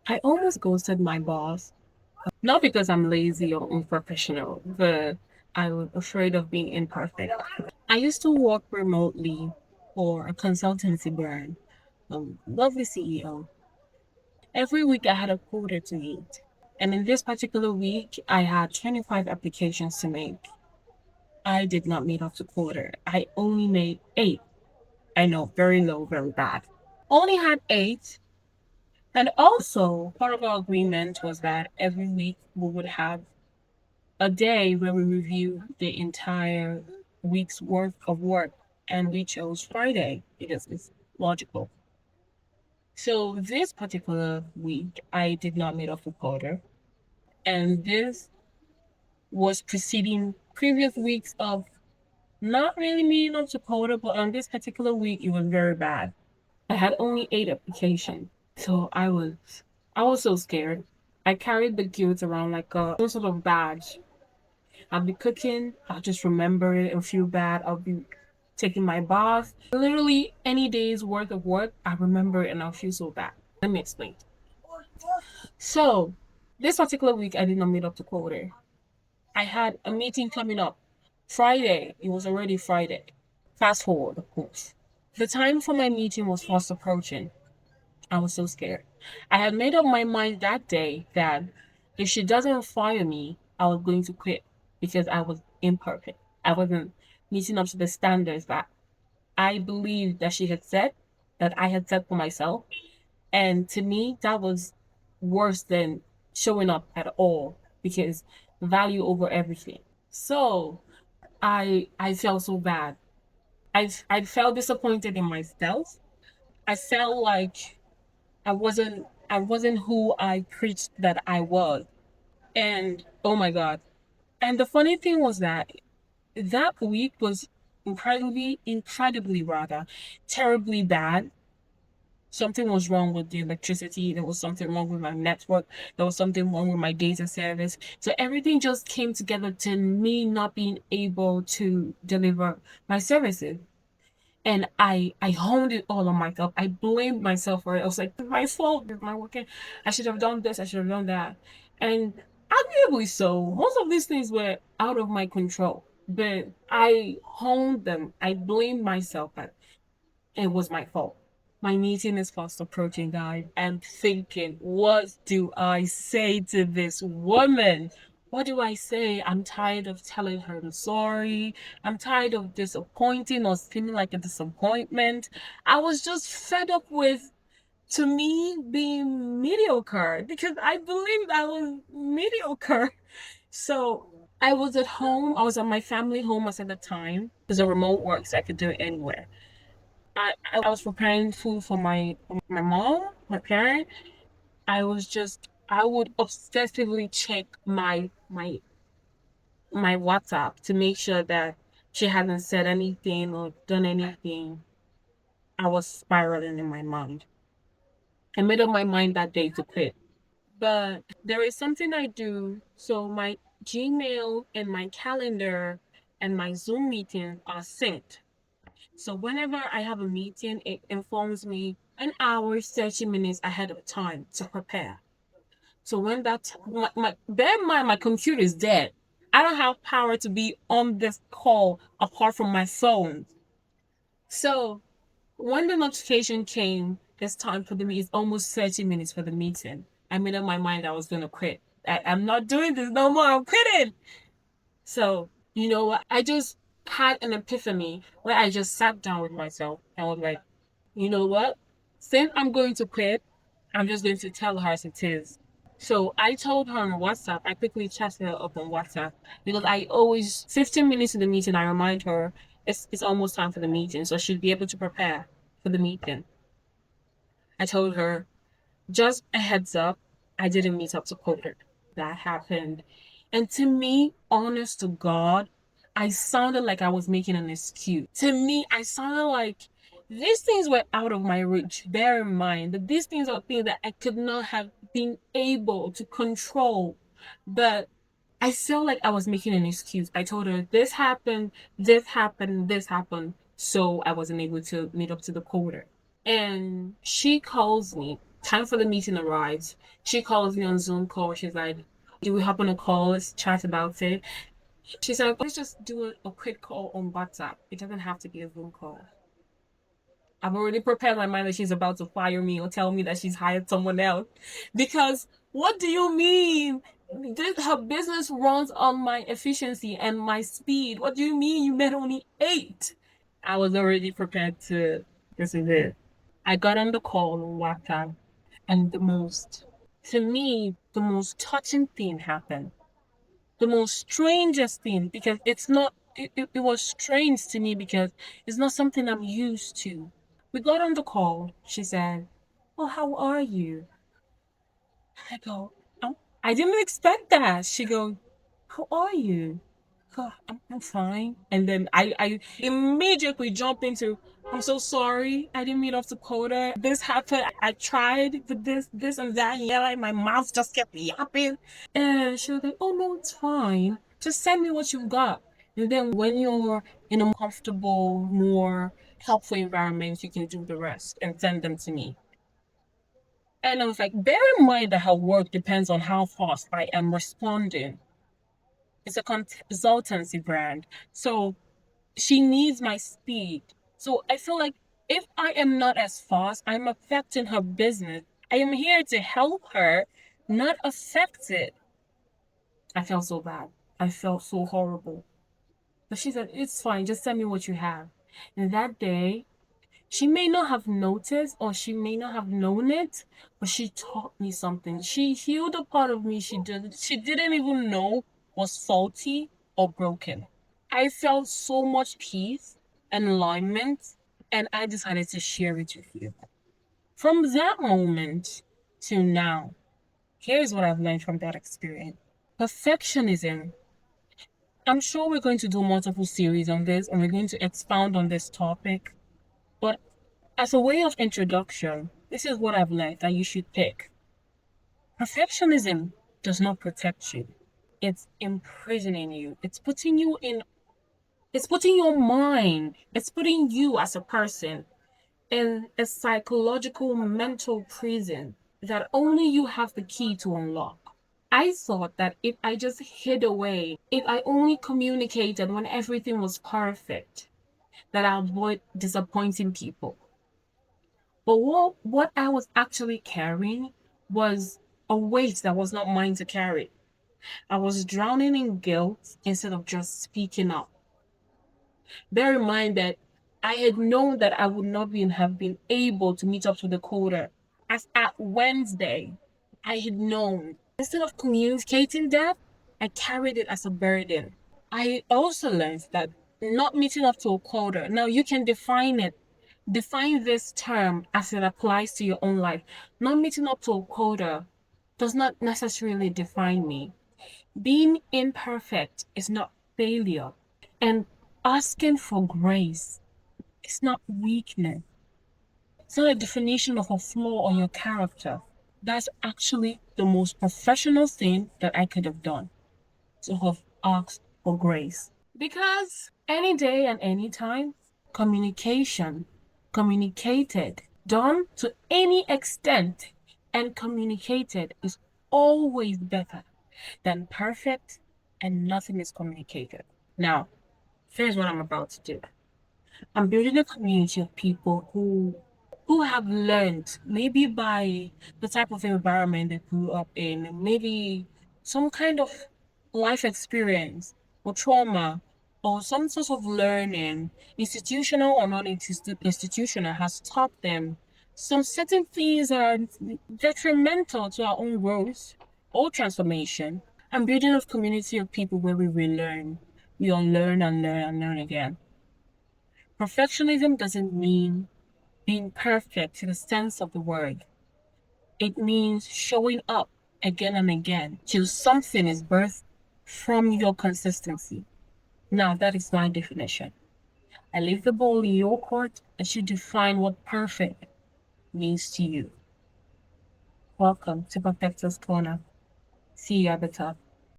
I almost ghosted my boss, not because I'm lazy or unprofessional, but I was afraid of being imperfect. I used to work remotely for a consultancy brand, lovely CEO. Every week I had a quota to meet. And in this particular week, I had 25 applications to make. I did not meet up to quota. I only made eight. I know, very low, very bad. Only had eight. And also, part of our agreement was that every week we would have a day where we review the entire week's worth of work. And we chose Friday because it's logical. So this particular week, I did not meet up with quota. And this was preceding previous weeks of not really meeting up to quota, but on this particular week, it was very bad. I had only eight applications. So I was so scared. I carried the guilt around like a some sort of badge. I'll be cooking, I'll just remember it and feel bad. I'll be taking my bath. Literally any day's worth of work, I remember it and I'll feel so bad. Let me explain. So this particular week I did not meet up to quota. I had a meeting coming up Friday. It was already Friday. Fast forward, of course. The time for my meeting was fast approaching. I was so scared. I had made up my mind that day that if she doesn't fire me, I was going to quit because I was imperfect. I wasn't meeting up to the standards that I believed that she had set, that I had set for myself. And to me, that was worse than showing up at all because value over everything. So I felt so bad. I felt disappointed in myself. I felt like I wasn't who I preached that I was. And oh my God. And the funny thing was that that week was incredibly rather, terribly bad. Something was wrong with the electricity. There was something wrong with my network. There was something wrong with my data service. So everything just came together to me not being able to deliver my services. And I honed it all on myself. I blamed myself for it. I was like, it's my fault. It's my working. I should have done this. I should have done that. And arguably so, most of these things were out of my control. But I honed them. I blamed myself that it was my fault. My meeting is fast approaching, guys. I'm thinking, what do I say to this woman? What do I say? I'm tired of telling her I'm sorry. I'm tired of disappointing or feeling like a disappointment. I was just fed up with, to me, being mediocre because I believed I was mediocre. So I was at home. I was at my family home at the time because the remote works. I could do it anywhere. I was preparing food for my mom, my parent. I would obsessively check my WhatsApp to make sure that she hadn't said anything or done anything. I was spiraling in my mind. I made up my mind that day to quit. But there is something I do. So my Gmail and my calendar and my Zoom meeting are synced. So whenever I have a meeting, it informs me an hour, 30 minutes ahead of time to prepare. So when bear in mind, my computer is dead. I don't have power to be on this call apart from my phone. So when the notification came, it's time for the meeting. It's almost 30 minutes for the meeting. I made up my mind I was going to quit. I'm not doing this no more. I'm quitting. So, you know what? I just had an epiphany where I just sat down with myself and was like, you know what? Since I'm going to quit, I'm just going to tell her as it is. So I told her on WhatsApp, I quickly chatted her up on WhatsApp because I always, 15 minutes in the meeting, I remind her it's almost time for the meeting. So she'd be able to prepare for the meeting. I told her, just a heads up, I didn't meet up to quota. That happened. And to me, honest to God, I sounded like I was making an excuse. To me, I sounded like these things were out of my reach. Bear in mind that these things are things that I could not have been able to control. But I felt like I was making an excuse. I told her this happened, this happened, this happened. So I wasn't able to meet up to the quota. And she calls me Time for the meeting arrives. She calls me on Zoom call. She's like, do we hop on a call? Let's chat about it. She said, let's just do a quick call on WhatsApp. It doesn't have to be a Zoom call. I've already prepared my mind that she's about to fire me or tell me that she's hired someone else. Because what do you mean? Her business runs on my efficiency and my speed. What do you mean you met only eight? I was already prepared to. This is it. I got on the call on WhatsApp, and to me, the most touching thing happened. The most strangest thing, because it was strange to me because it's not something I'm used to. We got on the call. She said, "Oh, how are you?" I go, "Oh, I didn't expect that." She goes, "How are you?" "Oh, I'm fine." And then I immediately jump into, "I'm so sorry. I didn't mean off the quota. This happened. I tried with this and that. Yeah, like my mouth just kept yapping." And she was like, "Oh, no, it's fine. Just send me what you've got. And then when you're in a more comfortable, more helpful environment, you can do the rest and send them to me." And I was like, bear in mind that her work depends on how fast I am responding. It's a consultancy brand. So she needs my speed. So I feel like if I am not as fast, I'm affecting her business. I am here to help her, not affect it. I felt so bad. I felt so horrible. But she said, it's fine, just send me what you have. And that day, she may not have noticed or she may not have known it, but she taught me something. She healed a part of me she didn't even know was faulty or broken. I felt so much peace and alignment, and I decided to share it with you. From that moment to now, here's what I've learned from that experience. Perfectionism. I'm sure we're going to do multiple series on this and we're going to expound on this topic. But as a way of introduction, this is what I've learned that you should pick. Perfectionism does not protect you. It's imprisoning you. It's putting your mind, it's putting you as a person in a psychological mental prison that only you have the key to unlock. I thought that if I just hid away, if I only communicated when everything was perfect, that I'd avoid disappointing people. But what I was actually carrying was a weight that was not mine to carry. I was drowning in guilt instead of just speaking up. Bear in mind that I had known that I would not have been able to meet up to the quota. As at Wednesday, I had known. Instead of communicating that, I carried it as a burden. I also learned that not meeting up to a quota, now you can define it. Define this term as it applies to your own life. Not meeting up to a quota does not necessarily define me. Being imperfect is not failure. And asking for grace is not weakness. It's not a definition of a flaw on your character. That's actually the most professional thing that I could have done, to have asked for grace. Because any day and any time, communication, communicated, done to any extent, and communicated is always better than perfect and nothing is communicated. Now, here's what I'm about to do. I'm building a community of people who have learned, maybe by the type of environment they grew up in, maybe some kind of life experience or trauma or some sort of learning, institutional or non-institutional, has taught them some certain things are detrimental to our own growth or transformation. I'm building a community of people where we relearn, we unlearn and learn and learn again. Perfectionism doesn't mean being perfect in the sense of the word. It means showing up again and again till something is birthed from your consistency. Now, that is my definition. I leave the ball in your court and you define what perfect means to you. Welcome to Perfecta'sCorner. See you at the top.